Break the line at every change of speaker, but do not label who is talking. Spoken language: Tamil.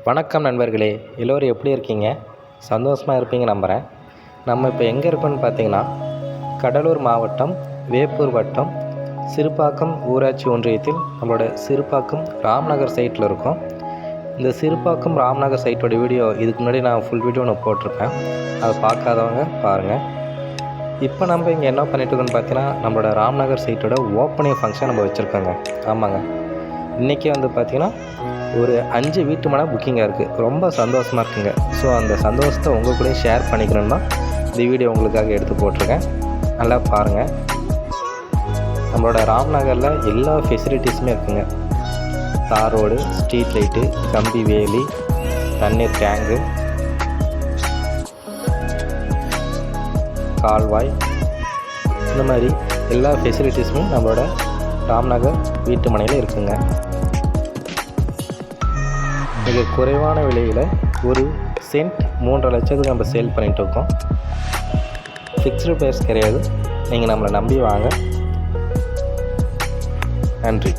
வணக்கம் நண்பர்களே, எல்லோரும் எப்படி இருக்கீங்க? சந்தோஷமாக இருப்பீங்க நம்புகிறேன். நம்ம இப்போ எங்கே இருக்கோம்னு பார்த்தீங்கன்னா, கடலூர் மாவட்டம் வேப்பூர் வட்டம் சிறுபாக்கம் ஊராட்சி ஒன்றியத்தில் நம்மளோட சிறுபாக்கம் ராம்நகர் சைட்டில் இருக்கோம். இந்த சிறுபாக்கம் ராம்நகர் சைட்டோட வீடியோ இதுக்கு முன்னாடி நான் ஃபுல் வீடியோ ஒன்று போட்டிருப்பேன். அதை பார்க்காதவங்க பாருங்கள். இப்போ நம்ம இங்கே என்ன பண்ணிட்டுருக்கோன்னு பார்த்தீங்கன்னா, நம்மளோட ராம்நகர் சைட்டோட ஓப்பனிங் ஃபங்க்ஷன் நம்ம வச்சுருக்கோங்க. ஆமாங்க, இன்றைக்கி வந்து பார்த்திங்கன்னா ஒரு 5 வீட்டு மனை புக்கிங்காக இருக்குது. ரொம்ப சந்தோஷமாக இருக்குங்க. ஸோ அந்த சந்தோஷத்தை உங்கள் கூட ஷேர் பண்ணிக்கணும்னா இந்த வீடியோ உங்களுக்காக எடுத்து போட்டிருக்கேன். நல்லா பாருங்கள். நம்மளோட ராம்நகரில் எல்லா ஃபெசிலிட்டிஸுமே இருக்குங்க. தார் ரோடு, ஸ்ட்ரீட் லைட்டு, கம்பி வேலி, தண்ணீர் டேங்கு, கால்வாய், இந்த மாதிரி எல்லா ஃபெசிலிட்டிஸுமே நம்மளோட ராம்நகர் வீட்டு மனையில் இருக்குங்க. மிக குறைவான விலையில் ஒரு சென்ட் 3.5 லட்சத்துக்கு நம்ம சேல் பண்ணிகிட்டு இருக்கோம். ஃபிக்ஸ்டு ப்ரைஸ் கிடையாது. நீங்கள் நம்மளை நம்பி வாங்க. நன்றி.